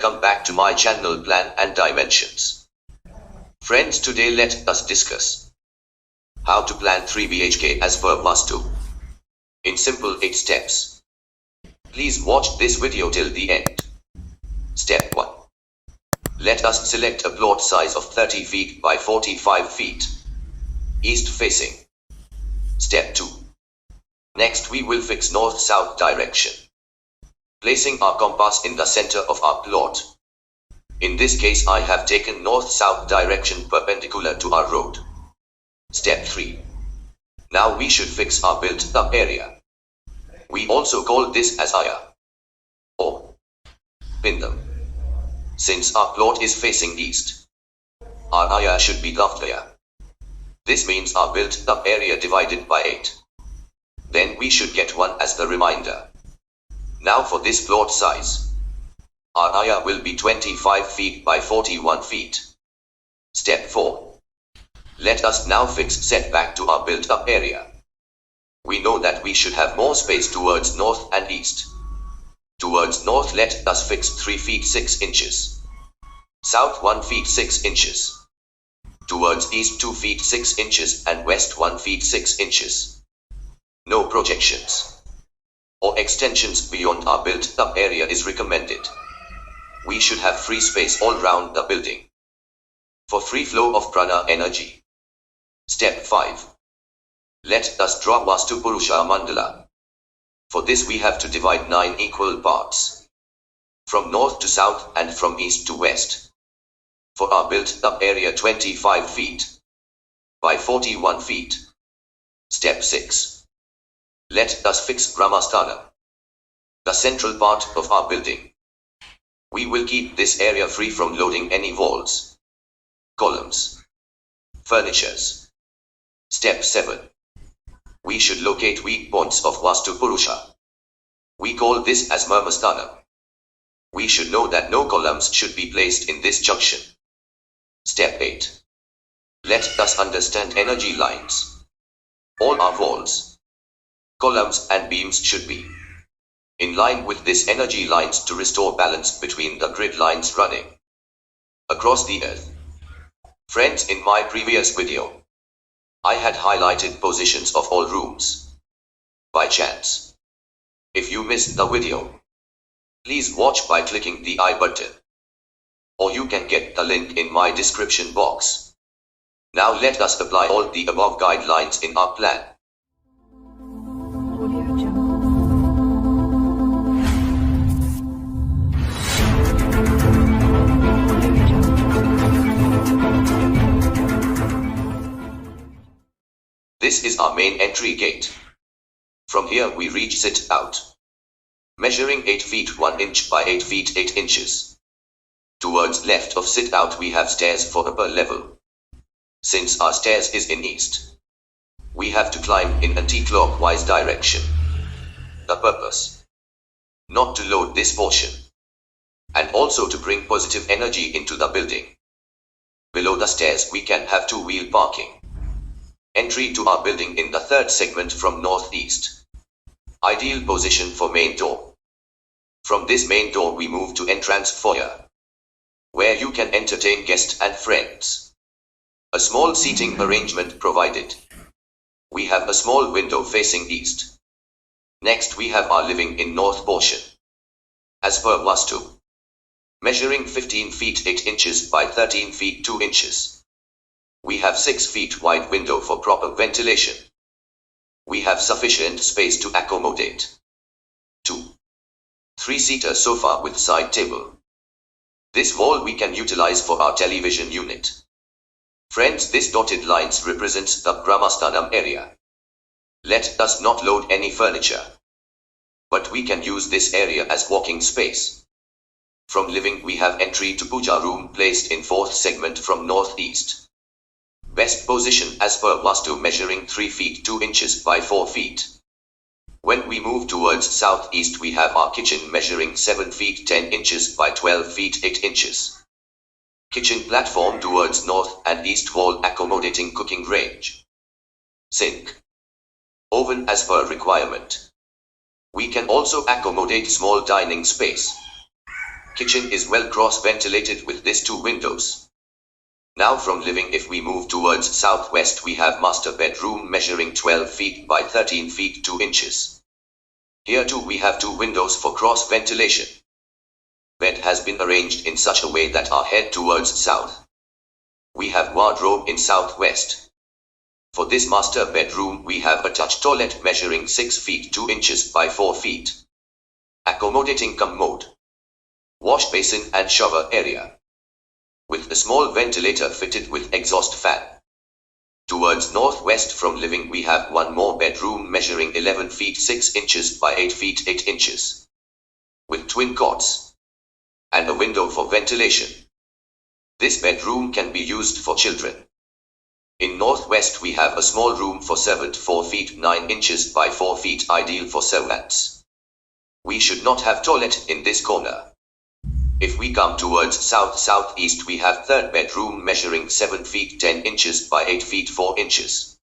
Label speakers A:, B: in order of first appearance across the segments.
A: welcome back to my channel Plan and Dimensions. Friends, today let us discuss how to plan 3 BHK as per Vastu in simple 8 steps. Please watch this video till the end. Step 1. Let us select a plot size of 30 feet by 45 feet, east facing. Step 2. Next we will fix north-south direction, placing our compass in the center of our plot. In this case I have taken north-south direction perpendicular to our road. Step 3. Now we should fix our built-up area. We also call this as Aya or Pindam. Since our plot is facing east, our Aya should be Gavdaya. This means our built-up area divided by 8. Then we should get 1 as the reminder. Now for this plot size, our Aya will be 25 feet by 41 feet. Step 4. Let us now fix setback to our built-up area. We know that we should have more space towards north and east. Towards north let us fix 3 feet 6 inches. South 1 feet 6 inches. Towards east 2 feet 6 inches and west 1 feet 6 inches. No projections or extensions beyond our built-up area is recommended. We should have free space all round the building for free flow of prana energy. Step 5. Let us draw Vastu Purusha Mandala. For this we have to divide 9 equal parts, from north to south and from east to west. For our built-up area 25 feet by 41 feet. Step 6. Let us fix Brahmasthana, the central part of our building. We will keep this area free from loading any walls, columns, furnitures. Step 7. We should locate weak points of Vastu Purusha. We call this as Marmasthana. We should know that no columns should be placed in this junction. Step 8. Let us understand energy lines. All our walls, columns and beams should be in line with this energy lines to restore balance between the grid lines running across the earth. Friends, in my previous video, I had highlighted positions of all rooms. By chance, if you missed the video, please watch by clicking the I button, or you can get the link in my description box. Now let us apply all the above guidelines in our plan. This is our main entry gate. From here we reach sit out, measuring 8 feet 1 inch by 8 feet 8 inches. Towards left of sit out we have stairs for upper level. Since our stairs is in east, we have to climb in anti-clockwise direction. The purpose, not to load this portion, and also to bring positive energy into the building. Below the stairs we can have 2-wheel parking. Entry to our building in the 3rd segment from northeast. Ideal position for main door. From this main door we move to entrance foyer, where you can entertain guests and friends. A small seating arrangement provided. We have a small window facing east. Next we have our living in north portion. As per Vastu, measuring 15 feet 8 inches by 13 feet 2 inches. We have 6 feet wide window for proper ventilation. We have sufficient space to accommodate 2 3-seater sofa with side table. This wall we can utilize for our television unit. Friends, this dotted lines represents the Brahmasthanam area. Let us not load any furniture, but we can use this area as walking space. From living we have entry to puja room placed in 4th segment from northeast. Best position as per Vastu, measuring 3 feet 2 inches by 4 feet. When we move towards southeast we have our kitchen measuring 7 feet 10 inches by 12 feet 8 inches. Kitchen platform towards north and east wall accommodating cooking range. Sink. Oven as per requirement. We can also accommodate small dining space. Kitchen is well cross-ventilated with these two windows. Now from living, if we move towards southwest, we have master bedroom measuring 12 feet by 13 feet 2 inches. Here too we have two windows for cross-ventilation. Bed has been arranged in such a way that our head towards south. We have wardrobe in southwest. For this master bedroom we have attached toilet measuring 6 feet 2 inches by 4 feet. Accommodating commode, wash basin and shower area, with a small ventilator fitted with exhaust fan. Towards northwest from living we have one more bedroom measuring 11 feet 6 inches by 8 feet 8 inches, with twin cots, and a window for ventilation. This bedroom can be used for children. In northwest we have a small room for servant 4 feet 9 inches by 4 feet, ideal for servants. We should not have toilet in this corner. If we come towards south-southeast we have third bedroom measuring 7 feet 10 inches by 8 feet 4 inches.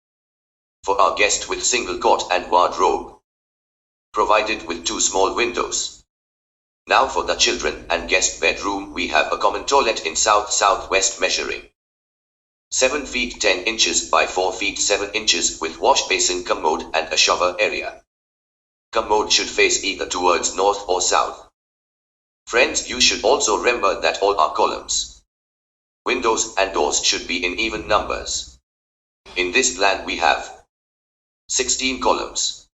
A: For our guest with single cot and wardrobe, provided with two small windows. Now for the children and guest bedroom we have a common toilet in south-southwest measuring 7 feet 10 inches by 4 feet 7 inches with wash basin, commode and a shower area. Commode should face either towards north or south. Friends, you should also remember that all our columns, windows and doors should be in even numbers. In this plan we have 16 columns,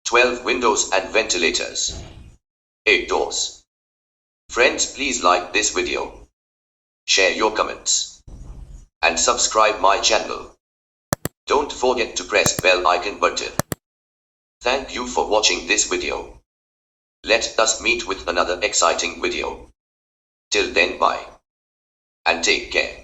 A: 12 windows and ventilators, 8 doors. Friends, please like this video, share your comments, and subscribe my channel. Don't forget to press bell icon button. Thank you for watching this video. Let us meet with another exciting video. Till then, bye and take care.